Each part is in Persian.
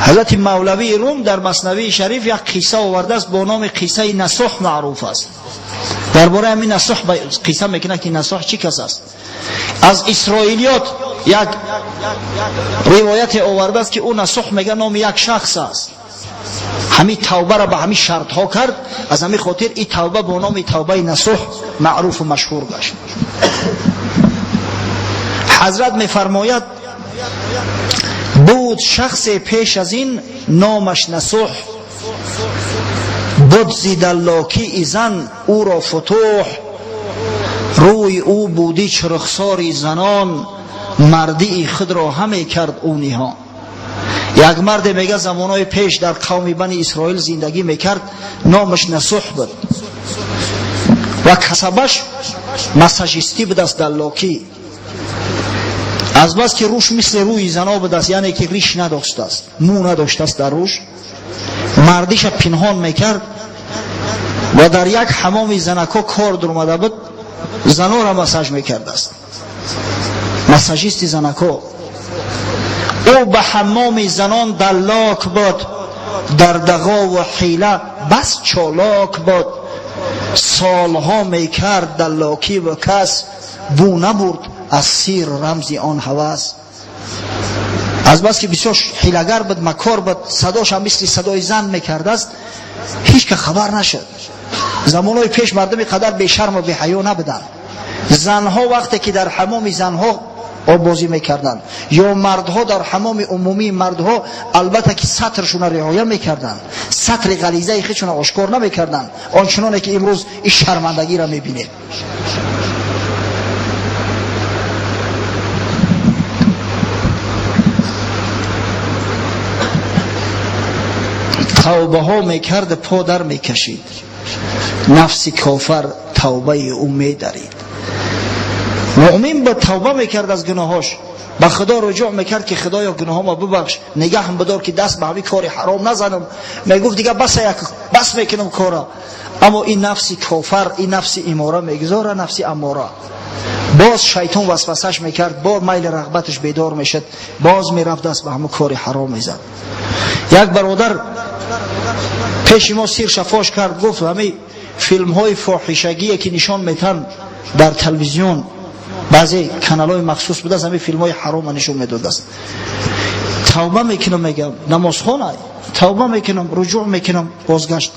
حضرت مولوی روم در مثنوی شریف یک قصه آورده است با نام قصه نصح معروف است. درباره همین نصح قصه میکنه که نصح چی کس است. از اسرائیلیات یک روایت آورده است که او نصح میگه نام یک شخص است. همین توبه را به همین شرط ها کرد، از همین خاطر این توبه با نام توبه نصح معروف و مشهور گشت. حضرت میفرماید بود شخص پیش از این نامش نصح، بود زیدلاکی ایزن او را فتوح، روی او بودی چرخساری زنان، مردی خود را همه کرد او نهان. یک مرد میگه زمانهای پیش در قوم بنی اسرائیل زندگی میکرد، نامش نصح بود و کسبش مساجisتی بود است، دلاکی. از بس که روش مثل روی زنا بود است، یعنی که ریش نداشته است، مو نداشته است در روش، مردیش پنهان میکرد و در یک حمام زنکا کار درآمده بود، زنا را مساج میکرد است، مساجیست زنکا. او به حمام زنان دلاک بود، در دغا و حیله بس چالاک بود، سالها میکرد دلاکی و کس بو نبرد از سیر رمزی آن هوس. از بس که بسیار حیله‌گر بود، مکار بود، صداش هم مثل صدای زن میکرد است، هیچ که خبر نشد. زمانهای پیش مردم قدر بی شرم و بی حیا نبودند. زنها وقتی که در حمام زنها آب بازی میکردند یا مردها در حمام عمومی، مردها البته که سطرشون رعایت میکردند، سطر غلیظه خودشون آشکار نمیکردند، آنچنانه که امروز این شرمندگی را میبینید. توبه ها میکرد، پا در میکشید، نفس کافر توبه او میدرید. مؤمن با توبه میکرد از گناهاش، به خدا رجوع میکرد که خدایا گناهامو ببخش، نگاهم بدار که دست به همین کار حرام نزنم. میگفت دیگه بس میکنم کارا. اما این نفس کافر، این نفس اماره میگذاره، نفس اماره. باز شیطان وسوسهش میکرد، باز میل رغبتش بیدار میشد، باز میرفت دست به همون کار حرام میزد. یک برادر پیش ما سیر شفاش کرد، گفت همین فیلم های فاحشگی که نشان میتن در تلویزیون، بعضی کانال های مخصوص بوده از همین فیلم های حرام نشون میداد است. توبه میکنم، میگم نمازخانه توبه میکنم، رجوع میکنم، بازگشت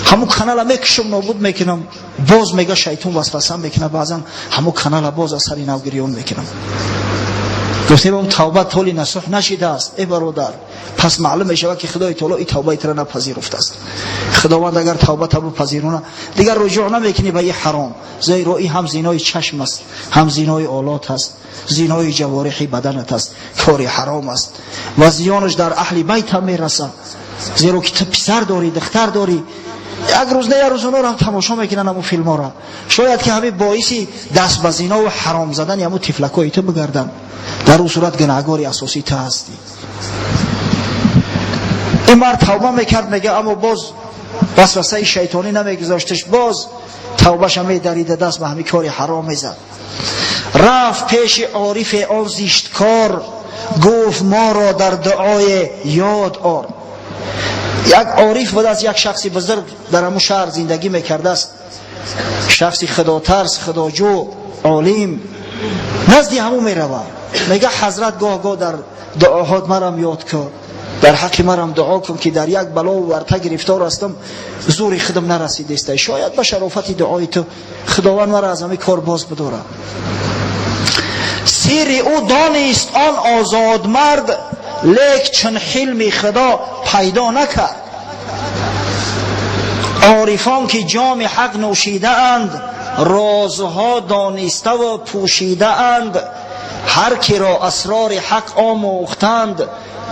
همون کانال میکشم، نابود میکنم، باز میگه شیطان وسوسه میکنه، بعضا همون کانال باز از سر نوگریان میکنم. گفتیم اون توبه طولی نصح نشیده است ای برادر، پس معلوم میشه که خدای تعالی این توبه تر نپذیرفته است. خداوند اگر توبه تو پذیرونه دیگر رجوع نمیکنی به این حرام، زیرا این هم زینای چشم است، هم زینای آلات است، زینای جوارح بدنت است، کار حرام است و زیانش در اهل بیت هم میرسه. زیرا که پسر داری، دختر داری، یک روز نه یک روز اونا رو هم تماشا میکنن همون فیلم ها را، شاید که همین باعثی دست به زنا و حرام زدن همون تفلکای تو بگردن، در اون صورت گناهکار اساسی تو هستی. این مرد توبه میکرد، میگه اما باز وسوسه شیطانی نمیگذاشتش، باز توبهش میدریده، دست به همین کار حرام میزد. رفت پیش عارف آن زشتکار، گفت ما را در دعای یاد آر. یک عارف بود از یک شخصی بزرگ در همون شهر زندگی میکرده است، شخصی خداترس، خداجو، عالم، نزدی همون میروه، میگه حضرت گاه در دعاهات مرم یاد کن، در حق مرم دعا کن که در یک بلا و ورطه گرفتار هستم، زوری خودم نرسیده است، شاید به شرافت دعای تو خداوند مرا از همین کار باز بداره. سیر او دانست آن آزاد مرد، لیک چون حلم خدا پیدا نکرد. عارفان که جام حق نوشیده اند، رازها دانسته و پوشیده اند، هر کی را اسرار حق آموختند،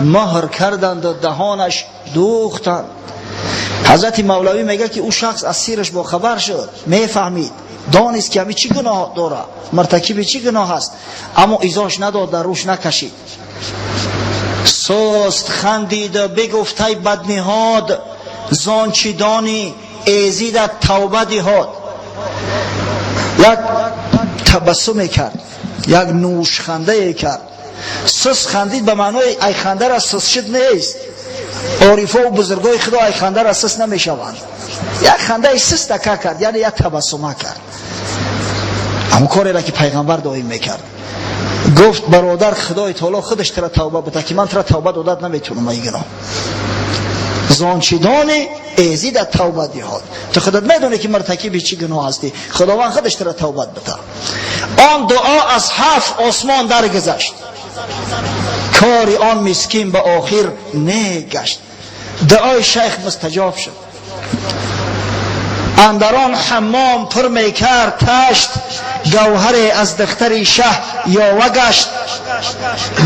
مهر کردند و دهانش دوختند. حضرت مولوی میگه که او شخص از سیرش با خبر شد، میفهمید، دانست که همی چی گناه داره، مرتکب چی گناه است، اما ایزاش نداد، در روش نکشید. سست خندید و بگفت ای بدنهاد، زان چی دانی ایزیدت توبه دهاد. یک تبسم کرد، یک نوش خنده کرد. سست خندید به معنای ای خنده را سست شد نیست، عارفا و بزرگای خدا ای خنده را سست نمیشوند. یک خنده سست دکه کرد، یعنی یک تبسمه کرد. اما کاری را که پیغمبر دائم میکرد، گفت برادر خدای تعالی خودش ترا توبه بده که من ترا توبه دادت نمیتونم ای گناه زانچیدانی ازید توبه دیهاد. تو خودت میدونی که مرتکب چی گناه هستی، خداوند خودش ترا توبه بده. آن دعا از 7 آسمان درگذشت، کاری آن مسکین به آخر نگشت. دعای شیخ مستجاب شد. اندران حمام پر میکرد تشت، گوهر از دختر شه یاوه گشت.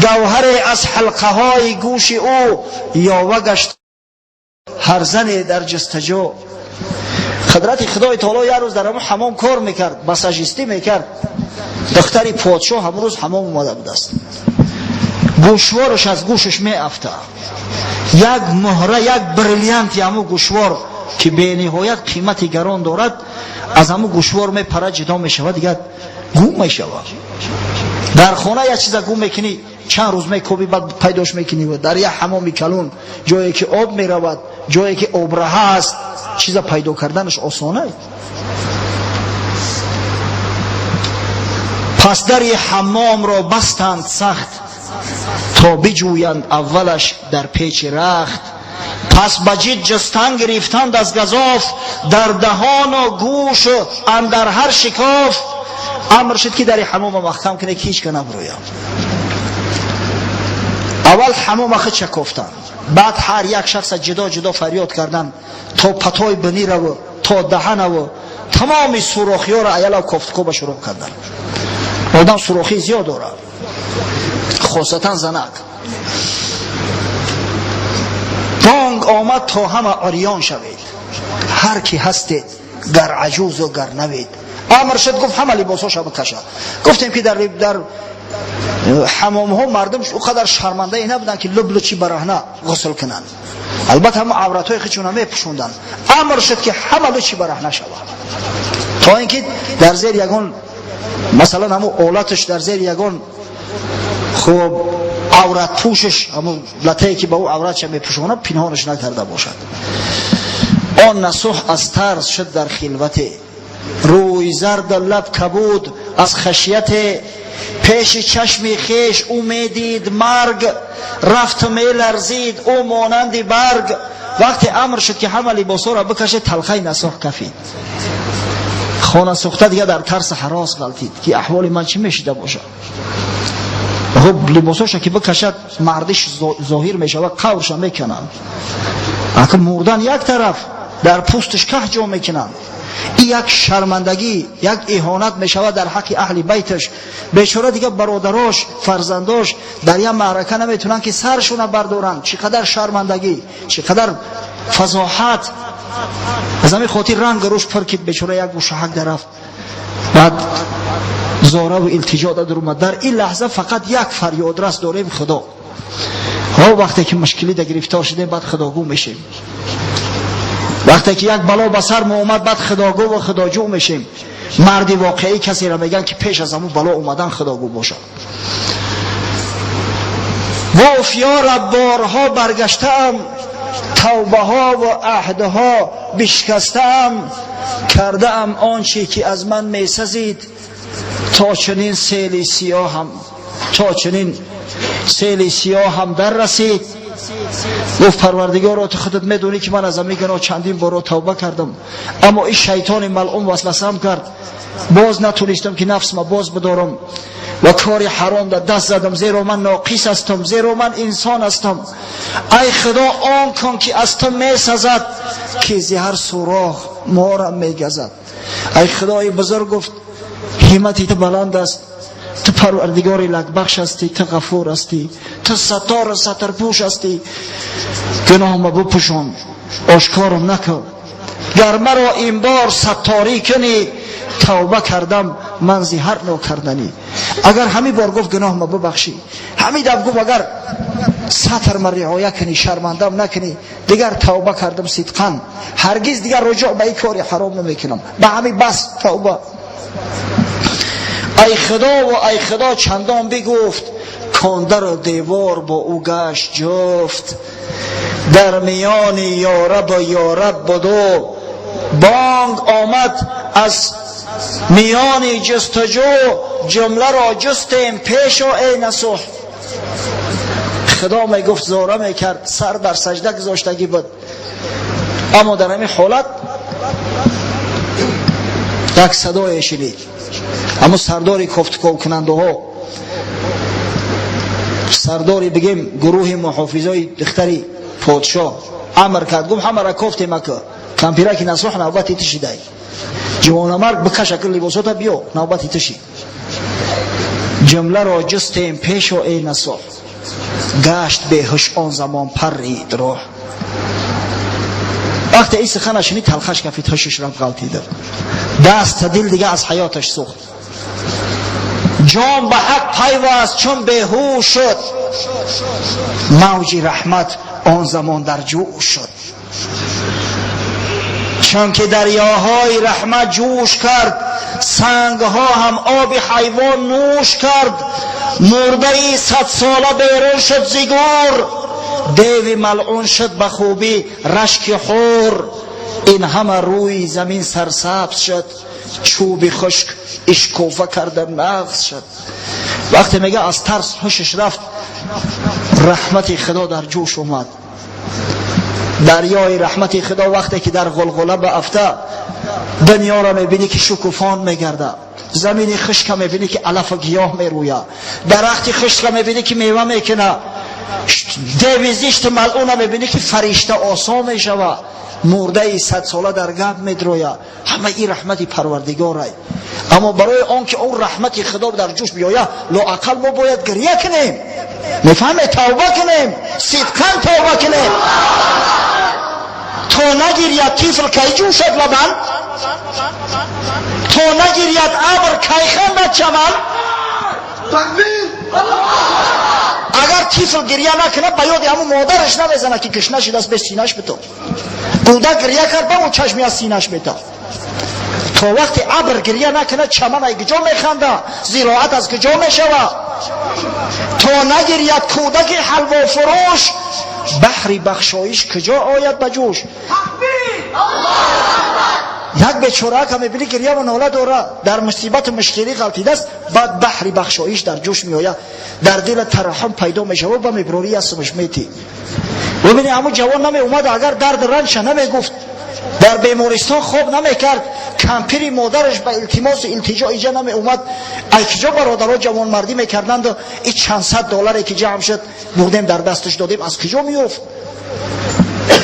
گوهر از حلقه های گوش او یاوه گشت. هر زنی در جستجو. قدرت خدای تعالی یه روز در همون حمام کار میکرد، مساجisتی میکرد. دختری پادشاه امروز حمام اومده بود است، گوشوارش از گوشش میافته، یک مهره، یک بریلیانت همون گوشوار که به نهایت قیمت گران دارد از همون گوشوار میپره، جدا میشود، دیگه گم میشود. در خانه یک چیز گم میکنی، چند روز میکوبی بعد پیداش میکنی. در یک حمام کلون جایی که آب میرود، جایی که آبراه است، چیز پیدا کردنش آسانه. پس در حمام را بستند سخت، تا بجویند اولش در پیچ رخت. پس بجید جستن گرفتند از گزاف، در دهان و گوش و اندر هر شکاف. امر شد که در حمام محکم کنه که هیچ که نبرویم. اول حمام خود شکافتن، بعد هر یک شخص جدا جدا فریاد کردن تا پتای بنی رو تا دهن و تمام سوراخی ها را ایلا کفتکوب شروع کردن. آدم سوراخی زیاد داره، خاصتا زنک. بانگ آمد تا همه عریان شوید، هر کی هستید گر عجوز و گر نوید. امر شد گفت همه لباساش بکشه. گفتیم که در حمام ها مردم اونقدر شرمنده ای نبودن که لب لچی برهنه غسل کنن، البته هم عورت های خودشون هم میپوشوندن. امر شد که همه لچی برهنه شود، تا اینکه در زیر یگان مثلا همون اولتش در زیر یگان خوب عورت پوشش، همون لطهی که با او عورتش میپوشونه پنهانش نکرده باشد. آن نصح از ترس شد در خلوت، روی زرد لب کبود از خشیت. پیش چشم خیش او میدید مرگ، رفت میلرزید او مانند برگ. وقتی امر شد که همه لباسا را بکشه، تلخی نصح کفید. خانه سوخته دیگه در ترس هراس غلطید که احوال من چی میشده باشه. خب لباساش که بکشد مردش ظاهر میشود، قورش میکنن. اگه مردن یک طرف، در پوستش که جا میکنن. این یک شرمندگی، یک اهانت میشود در حق اهل بیتش. بیچاره دیگه برادراش، فرزنداش در یک معرکه نمیتونن که سرشون بردارن. چقدر شرمندگی، چقدر فضاحت. از همین خاطر رنگ روش پر کید، بیچاره یک گوشهک درفت. بعد زاره و التجا در اومد. در این لحظه فقط یک فریاد رس داریم خدا. ها وقتی که مشکلی در گرفتار شدیم بعد خداگو میشیم. وقتی که یک بلا به سر ما اومد بعد خداگو و خداجو میشیم. مردی واقعی کسی را میگن که پیش از همون بلا اومدن خداگو باشه. گفت یا رب بارها برگشتم، توبه ها و عهدها بشکستم. کرده ام آنچه که از من میسزید، تا چنین سیل سیاه هم در رسید. گفت پروردگارا تو خودت میدونی که من از همین گناه چندین بار توبه کردم، اما این شیطان ملعون وسوسه‌ام کرد، باز نتونستم که نفس ما باز بدارم و کار حرام در دست زدم، زیرا من ناقص هستم، زیرا من انسان هستم. ای خدا آن کن که از تو میسزد، که زهر سوراخ ما را میگزد. ای خدای بزرگ گفت همتی تو بلند است، تو پروردگار لکبخش هستی، تو غفور هستی، تو ستار سترپوش هستی. گناه ما بپوشان، آشکارم نکن. گر مرا این بار ستاری کنی، توبه کردم من زی هر نوع کردنی. اگر همین بار گفت گناه ما ببخشی، همین دم گفت اگر ستر ما رعایت کنی، شرمندم نکنی، دیگر توبه کردم صدقاً، هرگز دیگر رجوع به این کار حرام نمیکنم، به همین بس توبه. ای خدا و ای خدا چندان بگفت، کاندر و دیوار با او گشت جفت. در میان یارب و یارب بدو، بانگ آمد از میان جستجو، جمله را جستیم پیش و ای نصح. خدا می گفت زاره می کرد، سر در سجده گذاشتگی بود، اما در همین حالت یک صدای شنید. اما سرداری کفتکو کننده ها، سرداری بگیم گروه محافظای دختری پادشاه امر کرد، گفت همه را کفت مکه، کمپیره که نصح نوبتی تشیده، جوان مرگ بکش اکل لباسات بیا نوبتی تشید. جمله را جستیم پیش و ای نصح، گشت بهش آن زمان پرید روح. وقتی این سخن شنید تلخش کفید، هشش را غلطیده، دست دل دیگه از حیاتش سوخت. جان به حق پیوست چون بهوش شد، موج رحمت آن زمان در جوش شد. چون که دریاهای رحمت جوش کرد، سنگها هم آب حیوان نوش کرد. مرده 100 ساله بیرون شد زیگور، دیو ملعون شد به خوبی رشک خور. این همه روی زمین سرسبز شد، چوبی خشک اشکوفه کرده نغز شد. وقتی میگه از ترس هوشش رفت، رحمت خدا در جوش اومد. دریای رحمت خدا وقتی که در غلغله به افته، دنیا را میبینی که شکوفان میگرده، زمین خشک میبینی که علف و گیاه میرویه، درخت خشک میبینی که میوه میکنه، دیو زشت ملعون میبینی که فرشته آسا میشوه، مرده 100 ساله در گب میدرویه. همه این رحمت پروردگاره. اما برای آن که اون رحمت خدا در جوش بیایه، لااقل ما باید گریه کنیم، میفهمه، توبه کنیم، صدقاً توبه کنیم. تو نگیرید طفل کی جوشد لبن، تو نگیرید ابر کی خندد چمن. اگر طفل گریه نکنه به یاد همون مادرش نمیزنه که گشنه شده است به سینه‌اش بتو. کودک گریه کرد به اون چشمی از سینه‌اش بتو. تو وقتی ابر گریه نکنه چمن از کجا میخنده، زراعت از کجا میشوه. تو نگیرید کودک حلوا فروش، بحری بخشایش کجا آید به جوش. یک بیچاره که میبینی گریه و ناله داره، در مصیبت و مشکلی غلطیده است، بعد بحری بخشایش در جوش میآید، در دل ترحم پیدا میشه و به مبروری اسمش میتی. ببینی همون جوان نمی اومد، اگر درد رنج نمیگفت، در بیمارستان خواب نمیکرد، کمپیری مادرش به التماس و التجا اینجا نمی اومد، ایکجا برادرها جوان مردی میکردند و این چند صد دلاری که جمع شد بردیم در دستش دادیم، از کجا میافت؟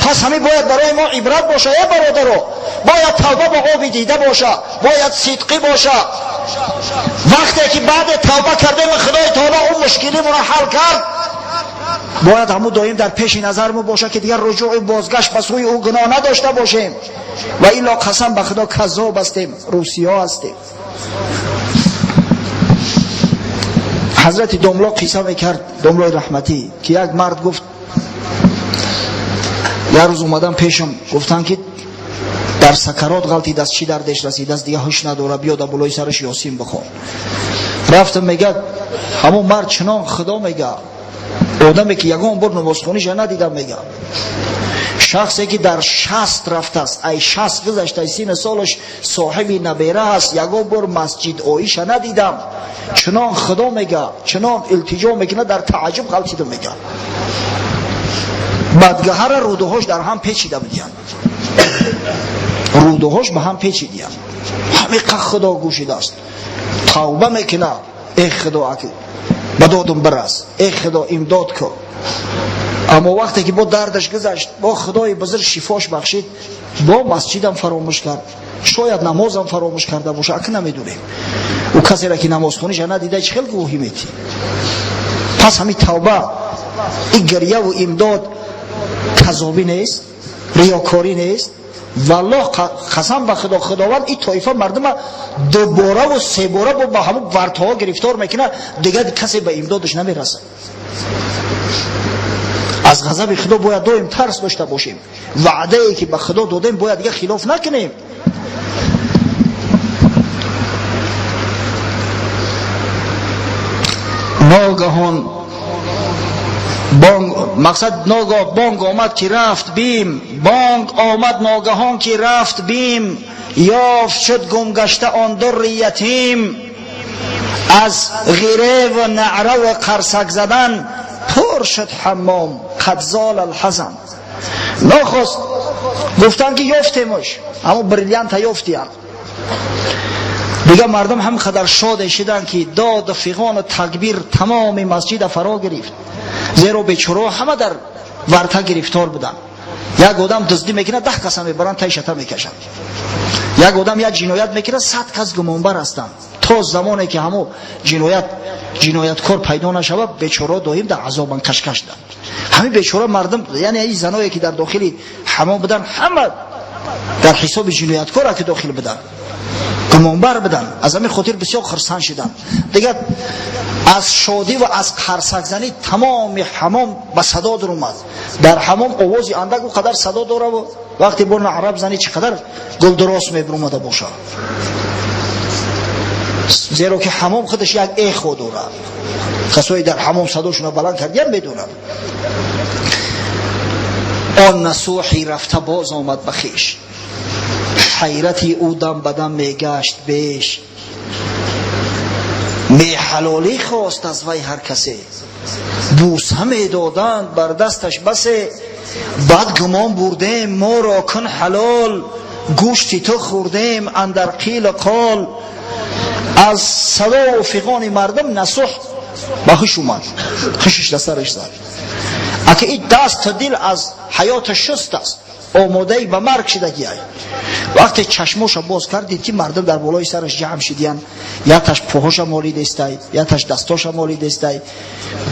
پس همین باید برای ما عبرت باشه. ای برادرها، باید توبه با آب دیده باشه، باید صدقی باشه. وقتی که بعد توبه کردیم خدای تعالی اون مشکلی ما را حل کرد، باید همون دائم در پیش نظر ما باشه که دیگر رجوع بازگشت به سوی او گناه نداشته باشیم، و الا قسم به خدا کذاب هستیم، روسیا هستیم. حضرت دملا قصه میکرد، دملای رحمتی، که یک مرد گفت، یک روز اومدن پیشم گفتن که در سکرات غلطی دست، چی در دش رسیده است دیگه هوش نداره، بیا در بالای سرش یاسین بخون. رفتم میگه همون مرد چنان خدا میگه، آدمی که یگان بار نمازخونیش ندیدم، میگه شخصی که در 60 رفته است، ای 60 گذشته سین سالش صاحبی نبیره است، یگان بار مسجد آیش ندیدم، چنان خدا میگه، چنان التجا میکنه، در تعجب غلطیده میگه. بدگهر رودهاش در هم پیچیده بودیم، رودهاش به هم پیچیدیم، همه خدا گوشیده است. توبه میکنه، ای خدا اکی به دادم برس، ای خدا امداد کن. اما وقتی که با دردش گذشت، با خدای بزرگ شفاش بخشید، با مسجدم فراموش کرد، شاید نمازم فراموش کرده باشه، اکی نمیدونیم. او کسی را که نماز خونیش ندیده چه خیلی گوهی میتی. پس همین توبه، این گریه و امداد کذابی نیست، ریاکاری نیست. والله قسم به خدا، خداوند این طایفه مردم دوباره و سه باره با همون ورطه ها گرفتار میکنه، دیگه کسی به امدادش نمیرسه. از غضب خدا باید دائم ترس داشته باشیم، وعده ای که به خدا دادیم باید دیگه خلاف نکنیم. ناگهان بانگ مقصد ناگاه بانگ آمد که رفت بیم، بانگ آمد ناگهان که رفت بیم، یافت شد گمگشته آن در یتیم. از غیره و نعره و قرصک زدن پر شد حمام قد زال الحزن. نخست گفتن که یافتیمش، اما بریلیانت یافتیم. دیگه مردم هم قدر شاد شدن که داد و فیغان و تکبیر تمام مسجد فرا گرفت، زیرا بیچاره همه در ورطه گرفتار بودن. یک آدم دزدی میکنه 10 کس میبرن تای شتر میکشن، یک آدم یک جنایت میکنه 100 کس گمانبر هستند. تا زمانی که همو جنایتکار پیدا نشود بیچاره دائم در عذاب کشکش دن. همین بیچاره مردم، یعنی این زنایی که در داخل حمام بودن همه در حساب جنایتکار که داخل بودن، گمانبر بودن، از همین خاطر بسیار خرسان شدن. دیگه از شادی و از قرصک زنی تمام حمام به صدا در اومد. در حمام آوازی اندک و قدر صدا داره و وقتی برن عرب زنی چقدر گل درست میبرومده باشه، زیرا که حمام خودش یک اخو داره. کسایی در حمام صداشون بلند کردن میدونن. آن نصوحی رفته باز آمد به خویش، حیرتی او دم بدم میگشت بیش. می حلالی خواست از وی هر کسی، بوسه می دادند بر دستش بسه. بعد گمان بردیم ما را کن حلال، گوشتی تو خوردیم اندر قیل و قال. از صدا و فیغان مردم نصوح به خوش اومد، خوشش در سرش زد. اگه این دست و دل از حیات شست است، آماده به مرگ شدگی ای. وقتی چشموش باز کردید که مردم در بالای سرش جمع شدیان، یا تاش پوهاش مالید استای، یا تاش دستاش مالید استای،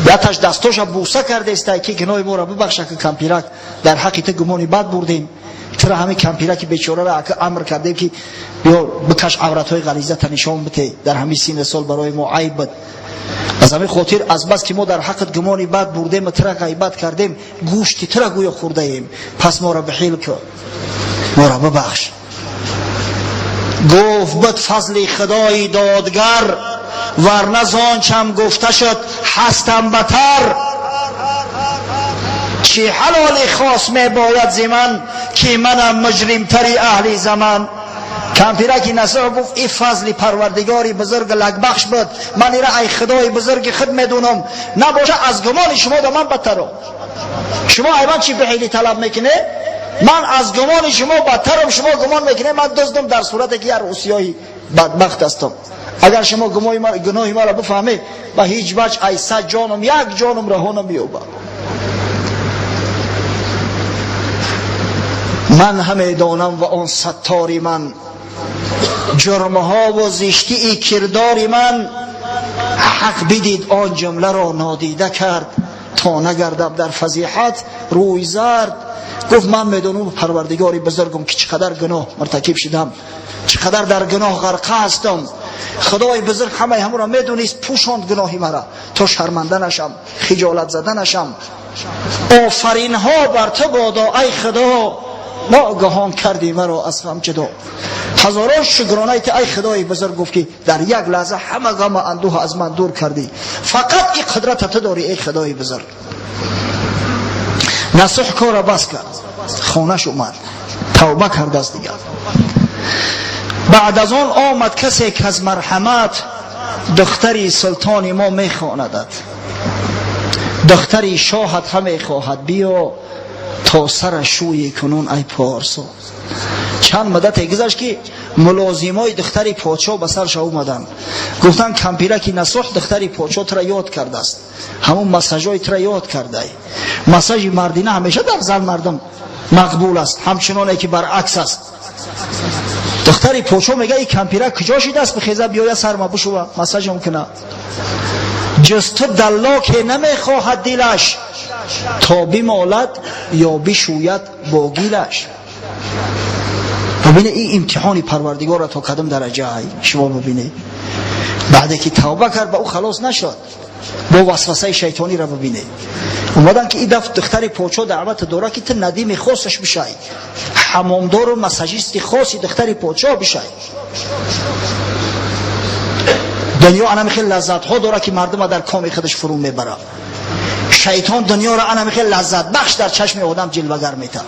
یا تاش دستاش بوسه کرده استای که گناه ما را ببخشه که کمپیرک در حقیقت گمانی بد بردیم. ترا همین کمپیرک بیچاره را امر کرده که بیا بکش عورت‌های غلیظه نشان بده، در همین سین سال برای ما عیب بود. از همین خاطر از بس که ما در حقت گمانی بد بردیم، ترا غیبت کردیم، گوشت ترا گویا خورده ایم، پس ما را بخیل کن، ما را ببخش. گفت بد فضل خدای دادگر، ورنه زانچم گفته شد هستم بتر. چی حلال خاص می باید زمن، که منم مجرم تری اهل زمان. کمپیرکی نصیح گفت این فضل پروردگاری بزرگ لگبخش بود، من ایره ای خدای بزرگ خود میدونم، نباشه از گمان شما دا من بدترم. شما ایوان چی بحیلی طلب میکنه؟ من از گمان شما بدترم. شما گمان میکنه من دزدم، در صورت که یه روسیایی بدبخت هستم. اگر شما گناهی ما را بفهمه با هیچ وجه ای 100 جانم یک جانم رها نمیوبم. من همه دانم و آن ستاری من، جرمها و زشتی کرداری من. حق بدید آن جمله را نادیده کرد، تا نگردم در فضیحت روی زرد. گفت من میدونم پروردگاری بزرگم که چقدر گناه مرتکب شدم، چقدر در گناه غرقه هستم. خدای بزرگ همه را میدونیست، پوشاند گناهی مرا تا شرمنده نشم، خجالت زده نشم. آفرین ها بر تو بادا ای خدا، ناگهان کردی مرا از غم جدا. هزاران شکرانه ای خدای بزرگ گفت که در یک لحظه همه غم اندوه از من دور کردی. فقط این قدرت تو داری ای خدای بزرگ. نصح کار بس کرد، خانهش اومد، توبه کرد از دیگر. بعد از آن آمد کسی که از مرحمت، دختری سلطان ما میخواندد. دختری شاهت همه خواهد، بیا تا سر شوی کنون ای پارسا. چند مدت گذشت که ملازمای دختری پادشاه به سرش اومدن، گفتن کمپیرکی نصح دختری پادشاه ترا یاد کرده است، همون مساجای ترا یاد کرده ای. مساج مردینه همیشه در زن مردم مقبول است، همچنانه که برعکس است. دختری پادشاه میگه ای کمپیرک کجا شده است، بخیزه بیاید سرما بشو مساج ممکنه. جز تو دلاک نمیخواهد دلش، تا بمالد یا بشوید با گیلش. ببینه این امتحانی پروردگار را تا کدام درجه ای شما ببینه. بعد که توبه کرد به او خلاص نشد، با وسوسه شیطانی را ببینه. اومدن که این دختر پادشاه دعوت داره که تو ندیم خاصش بشی، حمامدار و مساجیست خاصی دختر پادشاه بشی. دنیا انا خیلی لذت ها داره که مردم در کام خودش فرو میبره. شیطان دنیا را انم خیلی لذت بخش در چشم آدم جلوگر میتن.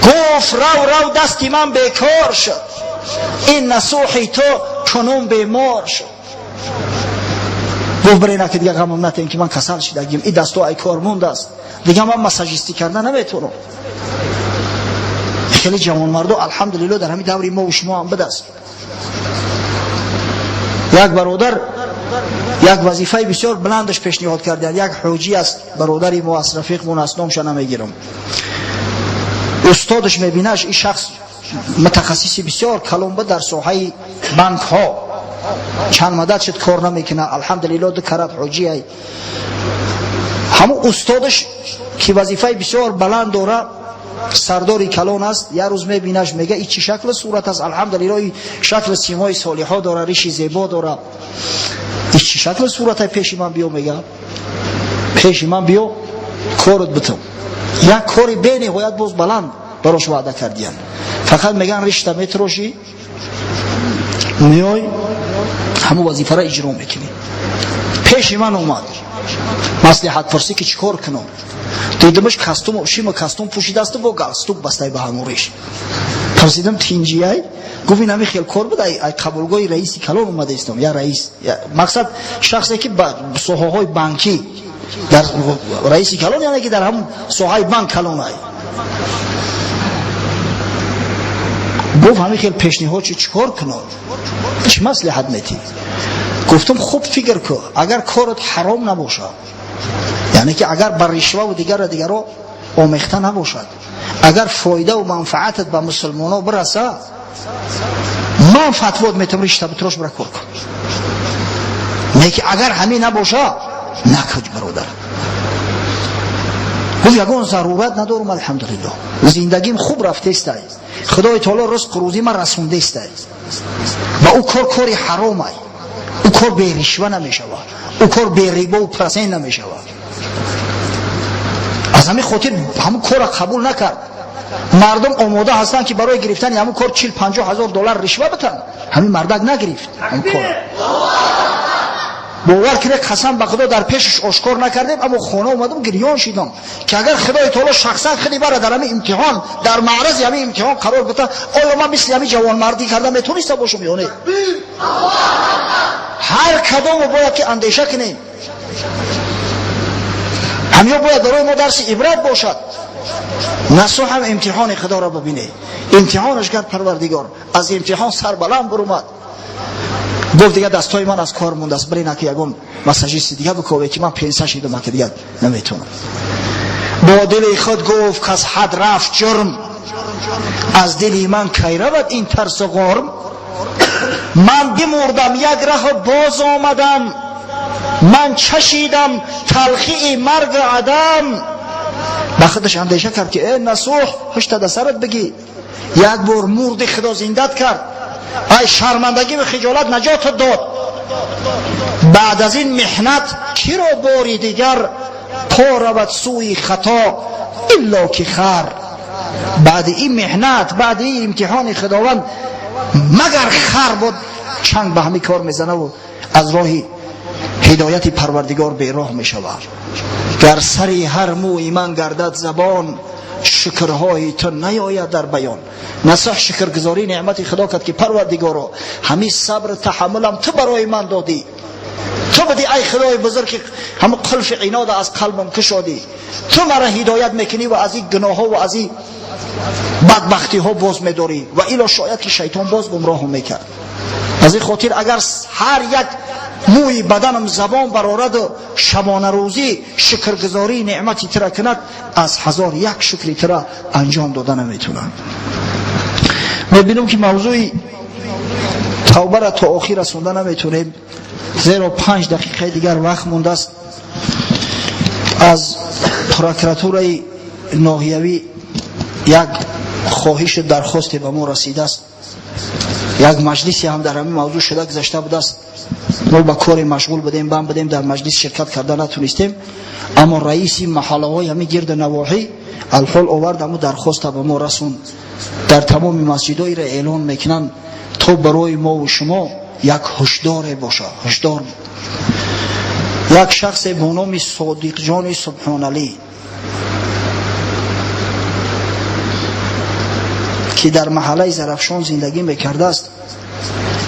گفت رو دستی من بیکار شد، این نصوحی تو کنون بیمار شد. گفت برای نکه دیگه غمم نتین که من کسل شدگیم، این دستو ای کارموند است دیگه، من مساجیستی کردن نمیتونم. خیلی جوان مردو الحمدلله در همین دوری ما و شما هم بدست. یک برادر یک وظیفه بسیار بلندش پیشنهاد کرده، یک حوجی است برادری ما از رفیقمون است، نامش نمیگیرم. استادش میبینش این شخص متخصصی بسیار کلمبه در ساحه بانک ها، چند مدت شد کار نمیکنه، الحمدلله دو کرات حوجی ای. همون استادش که وظیفه بسیار بلند داره، سرداری کلان است، یه روز میبینش میگه این چی شکل صورت است؟ الحمدلله این شکل سیمای صالحا داره، ریشی زیبا داره، این چی شکل صورت های؟ پیش من بیو. میگه پیش من بیو کارت بتم. یک کاری بینی باید باز بلند براش وعده کردین، فقط میگن رشته میتروشی میای همون وظیفه را اجرا میکنی. پیش من اومد مصلحت پرسی که چیکار کنم، دیدمش کاستوم شیما کاستوم پوشیده است با گالستوک بسته به هموریش. پرسیدم تینجیای؟ گفت این همین خیلی کار بود، ای قبولگاه رئیسی کلان اومده استم، یا رئیس مقصد شخصی که ساحه های بانکی در رئیسی کلان، یعنی که در هم ساحه بانک کلان ای. گفت همین خیلی پیشنهاد چیکار کنم، چی مصلحت میتی؟ گفتم خوب فکر کن، اگر کارت حرام نباشه، یعنی که اگر بر رشوه و دیگر رو آمیخته نباشد، اگر فایده و منفعتت به مسلمانان برسه، من فتوات میتونم رشته بتروش برای کار کن. نه که اگر همین نباشه نکج برادر. گفت یگان ضرورت ندارم، الحمدلله زندگیم خوب رفته است، خدای تعالی رزق روزی من رسونده است. با او کاری حرام ای، او کار به رشوه نمیشه، او کار به ریبا و پرسین نمیشه. از همین خاطر همون کار قبول نکرد. مردم آماده هستن که برای گرفتن همون کار 40-50 هزار دلار رشوه بدن، همین مردک نگرفت همون کار. باور کنید قسم به خدا در پیشش آشکار نکردیم، اما خانه اومدم گریان شدم که اگر خدای تعالی شخصا خیلی برای در همین امتحان، در معرض همین امتحان قرار بده، آیا من مثل همین جوان مردی کردم میتونستم باشم یا نه؟ هر کدام باید که اندیشه کنیم، همین باید برای ما درس عبرت باشد. نصح هم امتحان خدا را ببینه، امتحانش کرد پروردگار، از امتحان سر بلند برآمد. گفت دیگه دستای من از کار مونده است، برای نکه یگون مساجیست دیگه بکوبه که من پنسه شیدم که دیگه نمیتونم. با دل خود گفت که از حد رفت جرم، از دلی من کی رود این ترس و غرم. من بمردم یک ره باز آمدم، من چشیدم تلخی مرگ عدم. با خودش اندیشه کرد که ای نصوح پشت در سرت بگی، یک بار مرد خدا زندت کرد، ای شرمندگی و خجالت نجات داد. بعد از این محنت کی را باری دیگر، پا رود سوی خطا الا که خر. بعد این محنت، بعد این امتحان خداوند، مگر خر بود چنگ به همین کار میزنه و از راه هدایت پروردگار به راه میشود. گر سری هر موی من گردد زبان، شکرهای تو نیاید در بیان. نصح شکرگزاری نعمت خدا کرد که پروردگارا همین صبر تحملم تو برای من دادی، تو بدی ای خدای بزرگ که همه قلف عناد از قلبم کشادی، تو مرا هدایت میکنی و از این گناه ها و از این بدبختی ها باز میداری و الا شاید که شیطان باز گمراه میکرد. از این خاطر اگر هر یک موی بدنم زبان برآورد و شبانه روزی شکرگزاری نعمتی ترا کند، از 1001 شکری ترا انجام دادن نمیتونن. میبینم که موضوع توبه را تا آخر رسوندن نمیتونیم، زیرا 5 دقیقه دیگر وقت مونده است. از پروکراتور ناحیوی یک خواهش درخواست به ما رسیده است، یک مجلسی هم در همین موضوع شده گذشته بود است. ما با کار مشغول بودیم، بم بدیم در مجلس شرکت کرده نتونستیم، اما رئیس محله های همین گرد نواحی الحال آورد همون درخواست به ما رسوند. در تمام مسجدایی را اعلان میکنن تو برای ما و شما یک هشدار باشه، هشدار. یک شخص به نام صادق جان سبحان علی که در محله زرفشان زندگی میکرده است،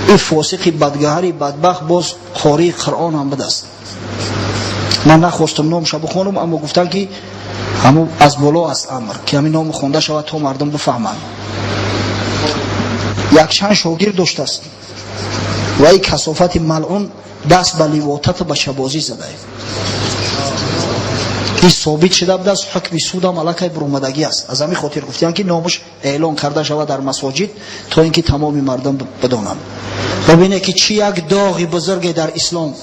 این فاسق بدگهری بدبخت باز قاری قرآن هم بده است. من نخواستم نامش بخونم، اما گفتن که همون از بالا است امر که همین نام خونده شود تا مردم بفهمند. یک چند شاگرد داشته است و این کثافت ملعون دست به لیواتت به شبازی زده. این ثابت شده بود است، حکم سود هم علیه برآمدگی است. از همین خاطر گفتن که نامش اعلان کرده شود در مساجد تا اینکه تمام مردم بدانند. ببینید که چی یک داغ بزرگ در اسلام.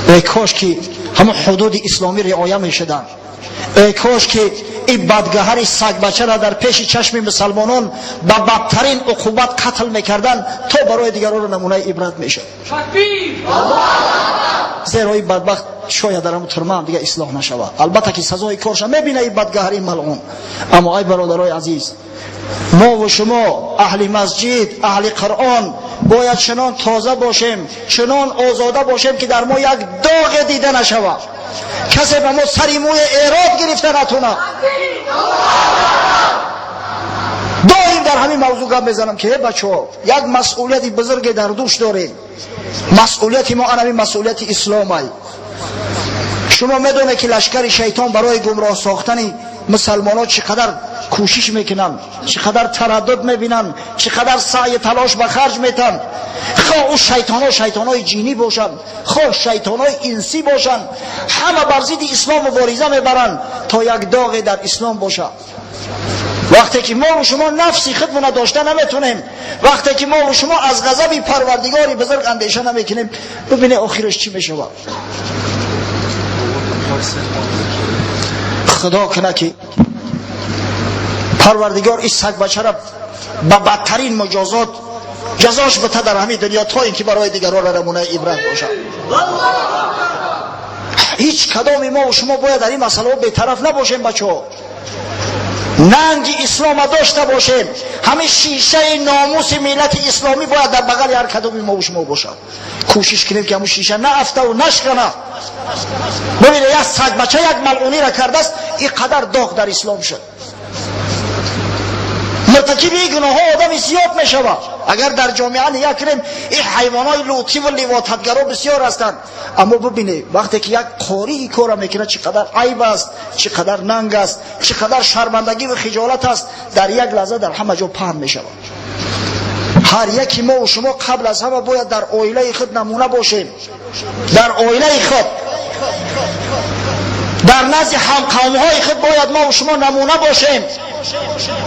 ای کاش که همه حدود اسلامی رعایت میشدن. ای کاش که این بدگهر سگ بچه را در پیش چشم مسلمانان با بدترین عقوبت قتل میکردن تا برای دیگران را نمونه عبرت میشه. زیرا این بدبخت شاید در همون ترمه هم دیگه اصلاح نشود. البته که سزای کارش میبینه این بدگهری ملعون. اما ای برادرای عزیز، ما و شما اهل مسجد، اهل قرآن باید چنان تازه باشیم، چنان آزاده باشیم که در ما یک داغ دیده نشود، کسی به ما سری موی اعراض گرفته نتونه. دائم در همین موضوع گپ میزنم که بچه‌ها یک مسئولیت بزرگ در دوش داریم. مسئولیت ما همین مسئولیت اسلامه. شما میدونه که لشکر شیطان برای گمراه ساختن مسلمانان چقدر کوشش میکنن، چقدر تردد میبینن، چقدر سعی تلاش به خرج میتن. خواه او شیطانای جینی باشن، خواه شیطانای انسی باشن، همه بر ضد اسلام مبارزه میبرن تا یک داغ در اسلام باشه. وقتی که ما و شما نفسی خودمون داشته نمیتونیم، وقتی که ما و شما از غضب پروردگاری بزرگ اندیشه نمیکنیم، ببینه آخرش چی میشه. خدا کنه که پروردگار این سگ بچه را با بدترین مجازات جزاش بده در همین دنیا تا اینکه برای دیگران را نمونه عبرت باشه. هیچ کدام ما و شما باید در این مسئله بی‌طرف نباشیم بچه‌ها. ننگ اسلام داشته باشیم. همین شیشه ناموس ملت اسلامی باید در بغل هر کدام ما و شما باشه. کوشش کنیم که همون شیشه نه افته و نشکنه. ببینید یک سگ بچه یک ملعونی را کرده است، این قدر داغ در اسلام شد. مرتکب این گناه ها آدم زیاد می شود. اگر در جامعه نگاه کنیم این حیوانات لوطی و لواطتگرا بسیار هستند، اما ببینید وقتی که یک قاری کار میکنه چقدر عیب است، چقدر ننگ است، چقدر شرمندگی و خجالت است، در یک لحظه در همه جا پهن می شود. هر یکی ما و شما قبل از همه باید در عائله خود نمونه باشیم. در عائله خود، در نزد همقوم‌های خود باید ما و شما نمونه باشیم،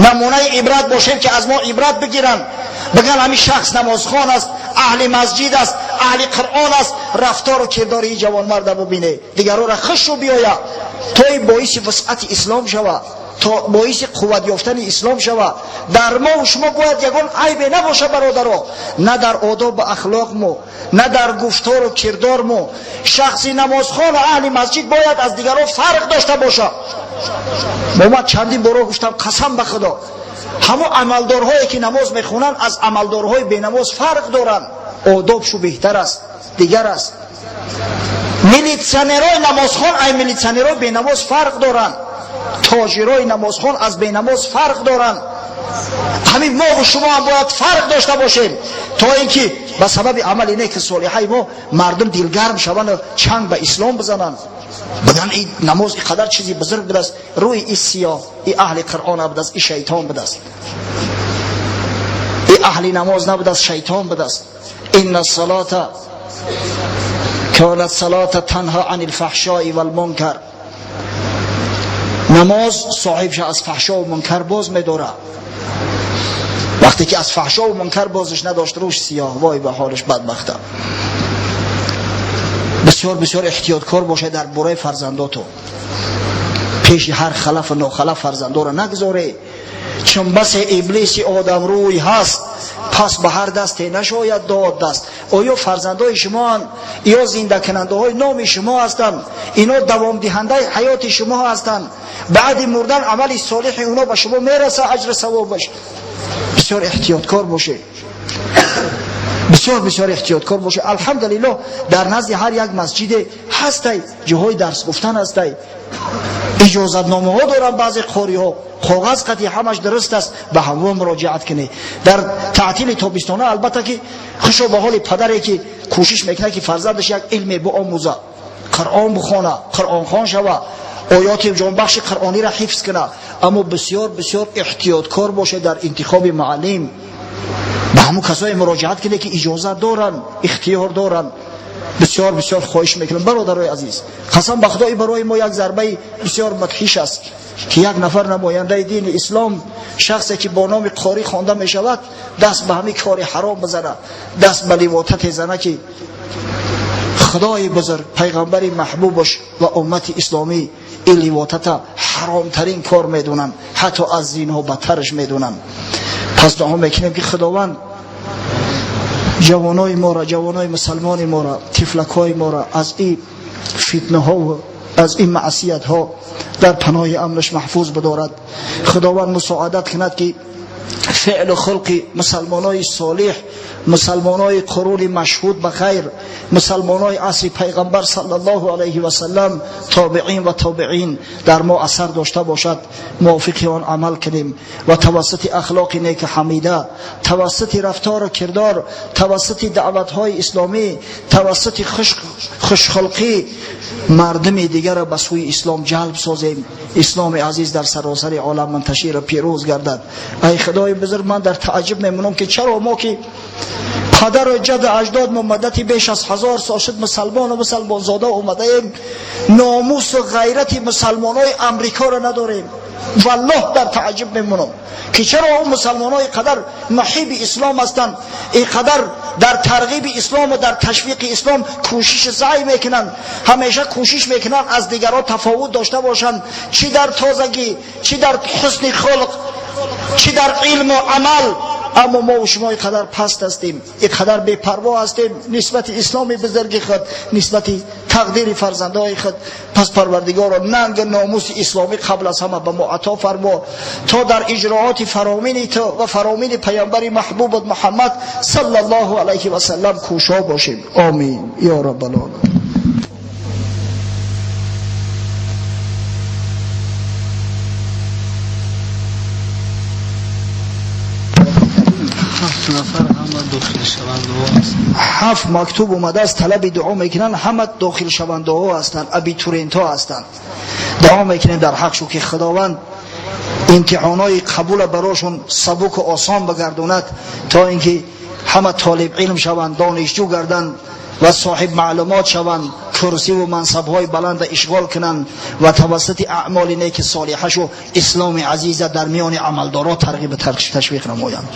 نمونه عبرت باشیم که از ما عبرت بگیرن، بگن همین شخص نمازخوان است، اهل مسجد است، اهل قرآن است. رفتار و کردار این جوان مرد ببینه، دیگران را خوش بیاید تا باعث وسعت اسلام شود، تا باعث قوت یافتن اسلام شود. در ما و شما باید یگان عیب نباشه برادرها، نه در آداب و اخلاق مو، نه در گفتار و کردار مو. شخصی نمازخوان و اهل مسجد باید از دیگران فرق داشته باشه. من چندین بار گفتم قسم به خدا، همون عملدارهایی که نماز میخونن از عملدارهای بی نماز فرق دارن. آدابشو بهتر است، دیگر است. میلیتسیونرای نمازخوان از میلیتسیونرای بی نماز فرق دارن. تاجرای نمازخوان از بی نماز فرق دارن. همین ما و شما هم باید فرق داشته باشیم تا اینکه به سبب عمل نیک صالحای ما مردم دلگرم شوند و چنگ به اسلام بزنن، بگن این نماز اینقدر چیزی بزرگ بوده است، روی این سیاه این اهل قرآن بوده است، این شیطان بوده است، این اهل نماز نبوده است، شیطان بوده است. ان الصلاه کانت صلاه تنها عن الفحشاء والمنکر. نماز صاحبش از فحشا و منکر باز می‌داره. وقتی که از فحشا و منکر بازش نداشت روش سیاه، وای به حالش بدبخته. بسیار بسیار احتیاطکار باشه در برای فرزنداتو، پیش هر خلف و ناخلف فرزندا را نگذاره، چون بس ابلیس آدم روی هست، پس به هر دستی نشاید داد دست. آیا فرزندای شما یا زنده کننده های نام شما هستند؟ اینا دوام دهنده حیات شما هستند. بعد مردن عمل صالح اونا به شما میرسه، اجر ثوابش. بسیار احتیاطکار باشه. بسیار بسیار احتیاطکار باشه. الحمدلله در نزد هر یک مسجد هست جاهای درس گفتن هست، اجازت نامه ها دارن بعضی قاری ها، کاغذ قطعی همش درست است، به همون مراجعت کنه. در تعطیل تابستانه البته که خوشو به حال پدری که کوشش میکنه که فرزندش یک علم بیاموزه، قرآن بخونه، قرآن خوان شوه، آیات جان بخش قرآنی را حفظ کنه، اما بسیار بسیار احتیاطکار باشه در انتخاب معلم. به همون کسای مراجعت کنه که اجازه دارن، اختیار دارن. بسیار بسیار خواهش میکنم برادرای عزیز، قسم به خدا برای ما یک ضربه بسیار مدهش است که یک نفر نماینده دین اسلام، شخصی که با نام قاری خوانده می شود، دست به همین کار حرام بزنه، دست به لواطت زنه که خدای بزرگ پیغمبر محبوبش و امت اسلامی این لواطت حرام ترین کار میدونن، حتی از زنا بدترش میدونن. پس دعا میکنیم که خداوند جوانای ما را، جوانای مسلمان ما را، طفلکای ما را از این فتنه ها و از این معصیت ها در پناه امنش محفوظ بدارد. خداوند مساعدت کند که فعل و خلق مسلمانای صالح، مسلمانای قرون مشهود به خیر، مسلمانای عصر پیغمبر صلی الله علیه و سلم، تابعین و تابعین در ما اثر داشته باشد، موافق آن عمل کنیم و توسط اخلاق نیک حمیده، توسط رفتار و کردار، توسط دعوت های اسلامی، توسط خوشخلقی مردم دیگر را به سوی اسلام جلب سازیم. اسلام عزیز در سراسر عالم منتشر و پیروز گردد. ای خدای بزرگ، من در تعجب میمونم که چرا ما که پدر و جد اجداد ما مدتی بیش از 1000 سال شد مسلمان و مسلمان زاده اومده ایم، ناموس و غیرت مسلمانای امریکا را نداریم. والله در تعجب میمونم که چرا اون مسلمانای قدر محب اسلام هستند، اینقدر در ترغیب اسلام و در تشویق اسلام کوشش سعی میکنن، همیشه کوشش میکنن از دیگران تفاوت داشته باشند، چی در تازگی، چی در حسن خلق، چی در علم و عمل. اما ما و شما اینقدر پست هستیم، اینقدر بے پروا هستیم نسبت اسلام بزرگ خود، نسبت تقدیر فرزندای خود. پس پروردگار ننگ ناموس اسلامی قبل از همه به ما عطا فرما تا در اجراعات فرامین تو و فرامین پیامبر محبوب محمد صلی الله علیه و سلم کوشا باشیم. آمین یا رب العالمین. هفت مکتوب اومده است طلب دعا میکنن، همه داخل شونده ها هستند، ابیتورینت ها هستند. دعا میکنن در حق شو که خداوند امتحانای قبول براشون سبک و آسان بگردوند تا اینکه همه طالب علم شوند، دانشجو گردند و صاحب معلومات شوند، کرسی و منصب های بلند اشغال کنند و توسط اعمال نیک صالحه شو اسلام عزیز در میان عملدارا ترغیب تشویق نمایند.